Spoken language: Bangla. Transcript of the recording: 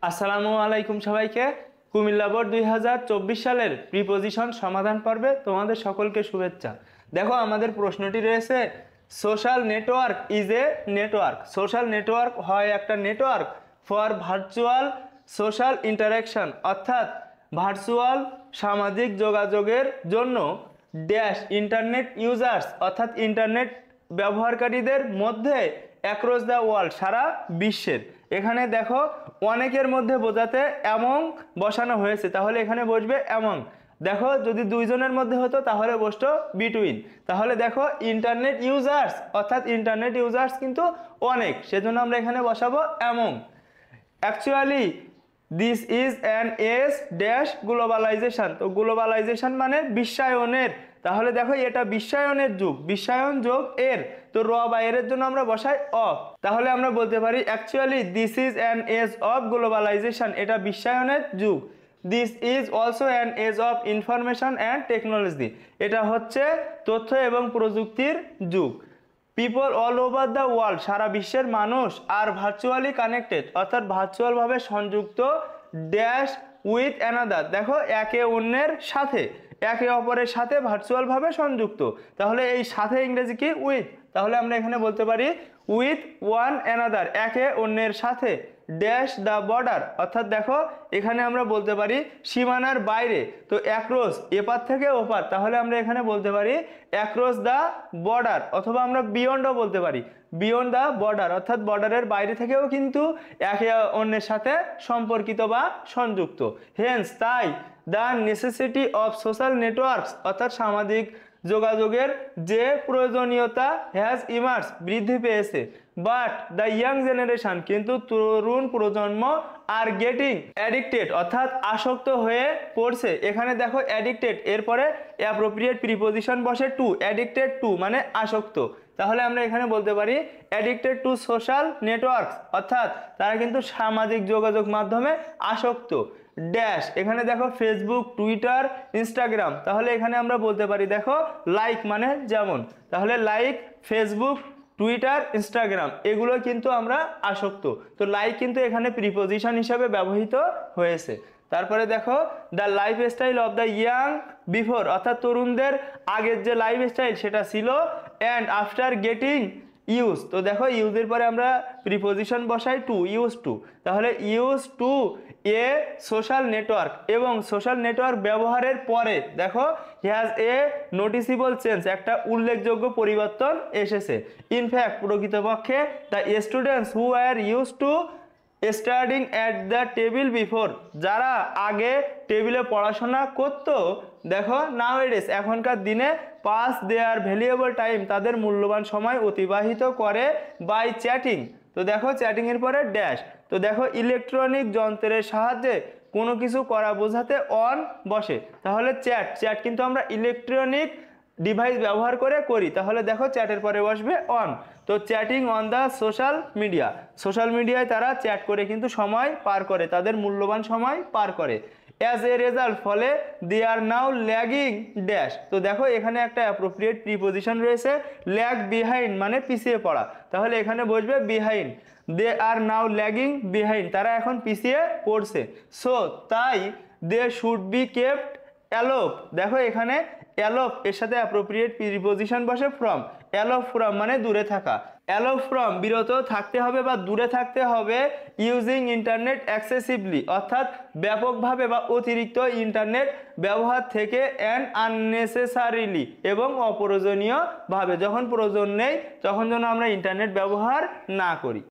আসসালামু আলাইকুম সবাইকে। কুমিল্লা বোর্ড 2024 সালের প্রিপোজিশন সমাধান পর্বে তোমাদের সকলকে শুভেচ্ছা। দেখো আমাদের প্রশ্নটি রয়েছে, social network is a network. Social network হয় একটা network for virtual social interaction, অর্থাৎ ভার্চুয়াল সামাজিক যোগাযোগের জন্য ড্যাশ ইন্টারনেট ইউজার্স, অর্থাৎ ইন্টারনেট ব্যবহারকারীদের মধ্যে অ্যাক্রস দ্য ওয়ার্ল্ড, সারা বিশ্বের। এখানে দেখো অনেকের মধ্যে বোঝাতে অ্যামং বসানো হয়েছে, তাহলে এখানে বসবে অ্যামং। দেখো যদি দুইজনের মধ্যে হতো তাহলে বসতো বিটুইন। তাহলে দেখো ইন্টারনেট ইউজার্স, অর্থাৎ ইন্টারনেট ইউজার্স কিন্তু অনেক, সেজন্য আমরা এখানে বসাবো among. Actually this is an S dash globalization. তো গ্লোবালাইজেশন মানে বিশ্বায়নের, তাহলে দেখো এটা বিশ্বায়নের যুগ, বিশ্বায়ন যোগ এর, তো র বা এর জন্য আমরা বসাই অফ। তাহলে আমরা বলতে পারি actually this is an age of globalisation, এটা বিশ্বায়নের যুগ। This is also an age of information and technology, এটা হচ্ছে তথ্য এবং প্রযুক্তির যুগ। People all over the world, সারা বিশ্বের মানুষ আর ভার্চুয়ালি কানেক্টেড, অর্থাৎ ভার্চুয়ালভাবে সংযুক্ত ড্যাশ উইথ অ্যানাদার, দেখো একে অন্যের সাথে, একে অপরের সাথে ভার্চুয়ালভাবে সংযুক্ত। তাহলে এই সাথে ইংরেজি কি? উইথ। তাহলে আমরা এখানে বলতে পারি উইথ ওয়ান অ্যানাদার, একে অন্যের সাথে ড্যাশ দ্য বর্ডার, অর্থাৎ দেখো এখানে আমরা বলতে পারি সীমানার বাইরে, তো অ্যাক্রস এপার থেকে ওপার, তাহলে আমরা এখানে বলতে পারি অ্যাক্রস দ্য বর্ডার, অথবা আমরা বিয়ন্ডও বলতে পারি বিয়ন্ড দ্য বর্ডার, অর্থাৎ বর্ডারের বাইরে থেকেও কিন্তু একে অন্যের সাথে সম্পর্কিত বা সংযুক্ত। হেন্স তাই the necessity of social networks, অর্থাৎ সামাজিক যোগাযোগের যে প্রয়োজনীয়তা হ্যাজ ইমার্স, বৃদ্ধি পেয়েছে। বাট দ্য ইয়াং জেনারেশন, কিন্তু তরুণ প্রজন্ম আর গেটিং অ্যাডিক্টেড, অর্থাৎ আসক্ত হয়ে পড়ছে। এখানে দেখো অ্যাডিক্টেড, এরপরে অ্যাপ্রোপ্রিয়েট প্রিপোজিশন বসে টু, অ্যাডিক্টেড টু মানে আসক্ত। তাহলে আমরা এখানে বলতে পারি অ্যাডিক্টেড টু সোশ্যাল নেটওয়ার্কস, অর্থাৎ তারা কিন্তু সামাজিক যোগাযোগ মাধ্যমে আসক্ত। ড্যাশ এখানে দেখো ফেসবুক, টুইটার, ইনস্টাগ্রাম, তাহলে এখানে আমরা বলতে পারি দেখো লাইক মানে যেমন, তাহলে লাইক ফেসবুক, টুইটার, ইনস্টাগ্রাম, এগুলো কিন্তু আমরা আসক্ত। তো লাইক কিন্তু এখানে প্রিপোজিশন হিসেবে ব্যবহৃত হয়েছে। তারপরে দেখো the lifestyle of the young before, অর্থাৎ তরুণদের আগের যে লাইফস্টাইল সেটা ছিল, অ্যান্ড আফটার গেটিং ইউজ, তো দেখো ইউজের পরে আমরা প্রিপোজিশন বসাই টু, ইউজ টু, তাহলে use to A social network, এবং সোশ্যাল নেটওয়ার্ক ব্যবহারের পরে দেখো হ্যাজ এ নোটিসিবল চেঞ্জ, একটা উল্লেখযোগ্য পরিবর্তন এসেছে। ইনফ্যাক্ট প্রকৃতপক্ষে the students who are use to studying at the table before, যারা আগে টেবিলে পড়াশোনা করতো, দেখো নাওএডেজ এখনকার দিনে পাস দেয়ার ভ্যালুয়েবল টাইম, তাদের মূল্যবান সময় অতিবাহিত করে বাই চ্যাটিং, তো দেখো চ্যাটিং এর পরে ড্যাশ, তো দেখো ইলেকট্রনিক যন্ত্রের সাহায্যে কোনো কিছু করা বোঝাতে অন বসে, তাহলে চ্যাট, চ্যাট কিন্তু আমরা ইলেকট্রনিক ডিভাইস ব্যবহার করে করি, তাহলে দেখো চ্যাটের পরে বসবে অন। তো chatting on the social media, social মিডিয়ায় তারা চ্যাট করে কিন্তু সময় পার করে, তাদের মূল্যবান সময় পার করে। অ্যাজ এ রেজাল্ট, ফলে দে আর নাও ল্যাগিং ড্যাশ, তো দেখো এখানে একটা অ্যাপ্রোপ্রিয়েট প্রিপোজিশন রয়েছে, ল্যাগ বিহাইন্ড মানে পিছিয়ে পড়া, তাহলে এখানে বসবে বিহাইন্ড। দে আর নাও ল্যাগিং বিহাইন্ড, তারা এখন পিছিয়ে পড়ছে। সো তাই দে শুড বি কেপ্ট অ্যালোভ, দেখো এখানে অ্যালোভ এর সাথে অ্যাপ্রোপ্রিয়েট প্রিপোজিশন বসে ফ্রম, অ্যালোভ ফ্রম মানে দূরে থাকা, অ্যালোভ ফ্রম বিরত থাকতে হবে বা দূরে থাকতে হবে, ইউজিং ইন্টারনেট অ্যাক্সেসিভলি, অর্থাৎ ব্যাপকভাবে বা অতিরিক্ত ইন্টারনেট ব্যবহার থেকে, অ্যান্ড আননেসেসারিলি এবং অপ্রয়োজনীয়ভাবে, যখন প্রয়োজন নেই তখন যেন আমরা ইন্টারনেট ব্যবহার না করি।